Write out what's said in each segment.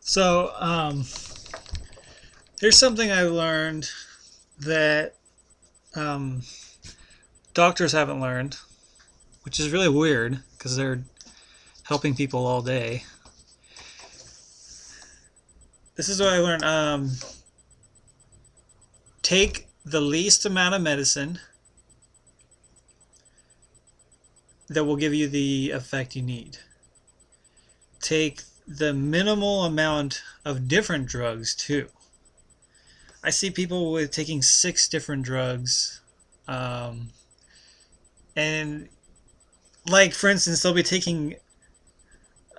So, here's something I learned that um, doctors haven't learned, which is really weird because they're helping people all day. This is what I learned. Take the least amount of medicine that will give you the effect you need. Take the minimal amount of different drugs, too. I see people with taking 6 different drugs. Um, and, like, for instance, they'll be taking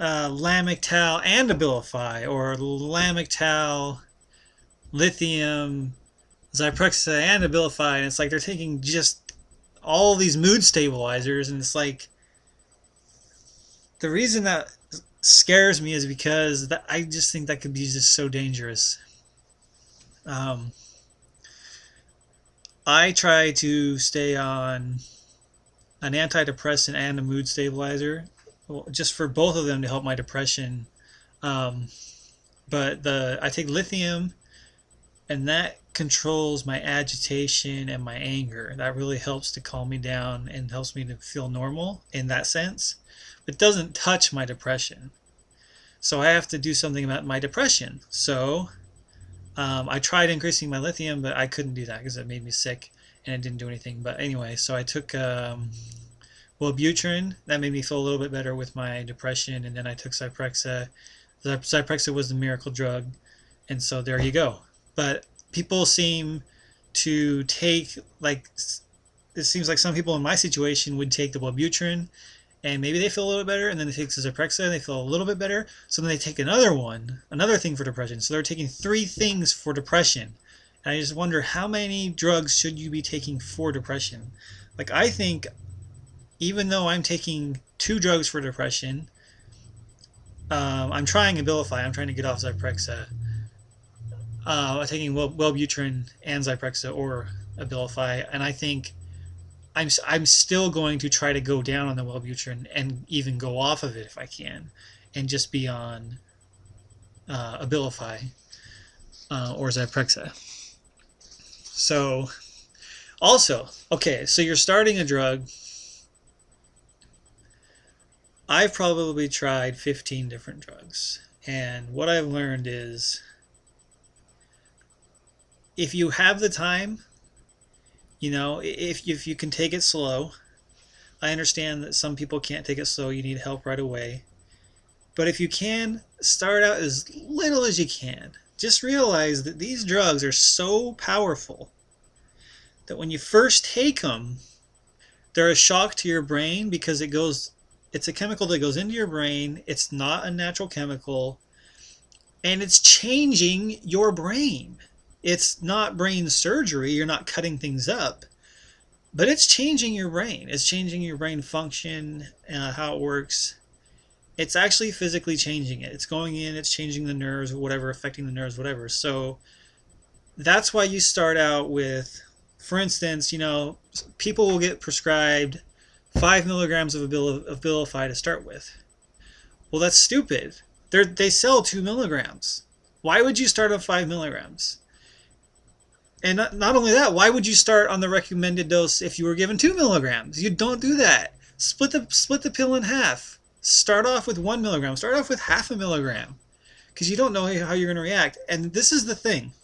Lamictal and Abilify, or Lamictal, lithium, Zyprexa, and Abilify, and it's like they're taking just all these mood stabilizers, and it's like the reason that scares me is because I just think that could be just so dangerous. Um, I try to stay on an antidepressant and a mood stabilizer, just for both of them to help my depression. Um, but I take lithium, and that controls my agitation and my anger. That really helps to calm me down and helps me to feel normal in that sense. It doesn't touch my depression. So I have to do something about my depression. So I tried increasing my lithium, but I couldn't do that because it made me sick and it didn't do anything. But anyway, so I took Wellbutrin. That made me feel a little bit better with my depression. And then I took Zyprexa. Zyprexa was the miracle drug. And so there you go. But people seem to take, like, it seems like some people in my situation would take the Wellbutrin and maybe they feel a little bit better, and then they take the Zyprexa and they feel a little bit better, so then they take another thing for depression. So they're taking 3 things for depression. And I just wonder, how many drugs should you be taking for depression? Like, I think even though I'm taking 2 drugs for depression, I'm trying Abilify, I'm trying to get off Zyprexa. I'm taking Wellbutrin and Zyprexa or Abilify, and I think I'm still going to try to go down on the Wellbutrin and even go off of it if I can, and just be on Abilify or Zyprexa. So, also, okay, so you're starting a drug. I've probably tried 15 different drugs, and what I've learned is if you have the time, if you can take it slow. I understand that some people can't take it slow, you need help right away. But if you can, start out as little as you can. Just realize that these drugs are so powerful that when you first take them, they're a shock to your brain because it's a chemical that goes into your brain. It's not a natural chemical, and it's changing your brain. It's not brain surgery, you're not cutting things up, but it's changing your brain. It's changing your brain function, how it works. It's actually physically changing it. It's going in, it's changing the nerves, whatever, affecting the nerves, whatever. So that's why you start out with, for instance, people will get prescribed 5 milligrams of Abilify to start with. Well, that's stupid. They sell 2 milligrams. Why would you start at 5 milligrams? And not only that, why would you start on the recommended dose if you were given 2 milligrams? You don't do that. Split the pill in half. Start off with 1 milligram. Start off with half a milligram, because you don't know how you're going to react. And this is the thing: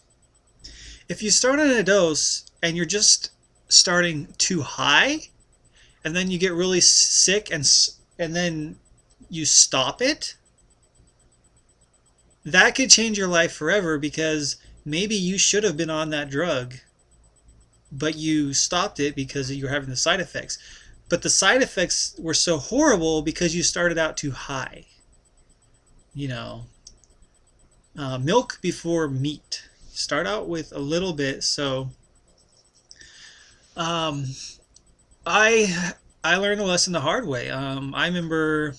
if you start on a dose and you're just starting too high, and then you get really sick and then you stop it, that could change your life forever, because maybe you should have been on that drug, but you stopped it because you were having the side effects. But the side effects were so horrible because you started out too high. Milk before meat. Start out with a little bit. So, um, I learned a lesson the hard way. I remember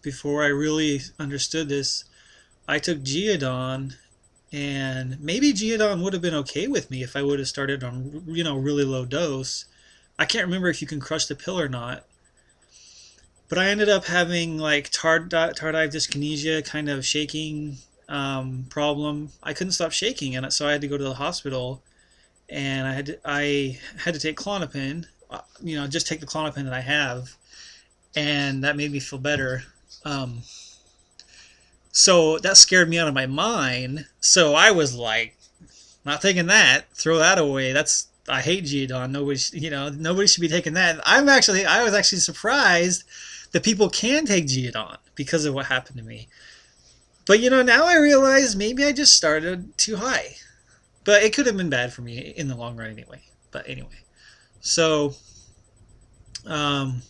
before I really understood this, I took Geodon, and maybe Geodon would have been okay with me if I would have started on really low dose. I can't remember if you can crush the pill or not, But I ended up having like tardive dyskinesia, kind of shaking problem. I couldn't stop shaking, and so I had to go to the hospital, and I had to take Klonopin. Just take the Klonopin that I have, and that made me feel better. Um, so that scared me out of my mind. So I was like, not taking that. Throw that away. I hate Geodon. Nobody should be taking that. I was actually surprised that people can take Geodon because of what happened to me. But now I realize maybe I just started too high. But it could have been bad for me in the long run anyway. But anyway, so um,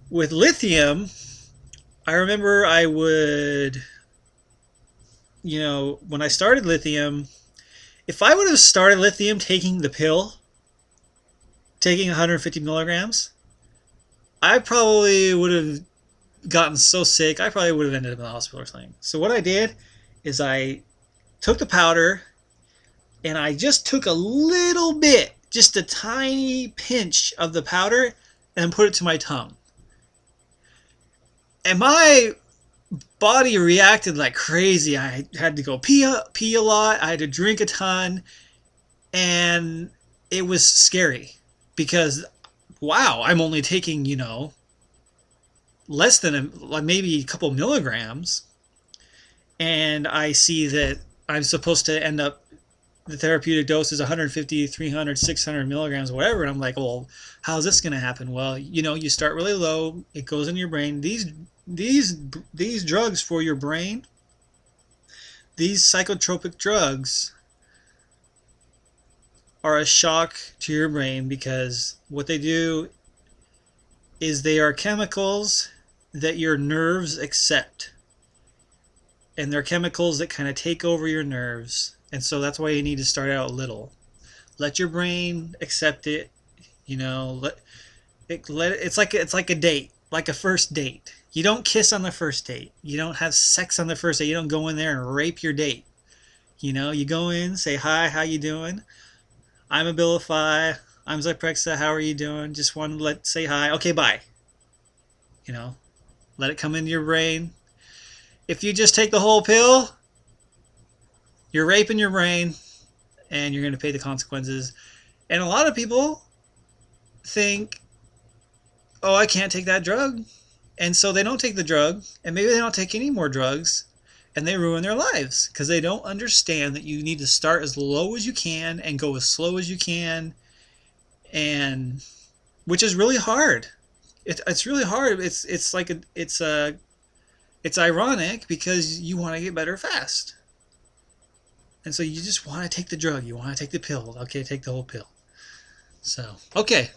with lithium, I remember I would, when I started lithium, if I would have started lithium taking the pill, taking 150 milligrams, I probably would have gotten so sick, I probably would have ended up in the hospital or something. So what I did is I took the powder and I just took a little bit, just a tiny pinch of the powder, and put it to my tongue. And my body reacted like crazy. I had to go pee a lot. I had to drink a ton, and it was scary because, wow, I'm only taking less than maybe a couple milligrams, and I see that I'm supposed to end up, the therapeutic dose is 150, 300, 600 milligrams, whatever. And I'm like, well, how's this going to happen? Well, you start really low. It goes in your brain. These drugs for your brain, these psychotropic drugs, are a shock to your brain because what they do is they are chemicals that your nerves accept. And they're chemicals that kind of take over your nerves. And so that's why you need to start out little. Let your brain accept it. It's like a date, like a first date. You don't kiss on the first date. You don't have sex on the first date. You don't go in there and rape your date. You go in, say hi, how you doing? I'm Abilify. I'm Zyprexa. How are you doing? Just want to say hi. Okay, bye. Let it come into your brain. If you just take the whole pill, you're raping your brain, and you're going to pay the consequences. And a lot of people think, oh, I can't take that drug. And so they don't take the drug, and maybe they don't take any more drugs, and they ruin their lives because they don't understand that you need to start as low as you can and go as slow as you can, and which is really hard. It's really hard. It's ironic because you want to get better fast. And so you just want to take the drug. You want to take the pill. Okay, take the whole pill. So, okay.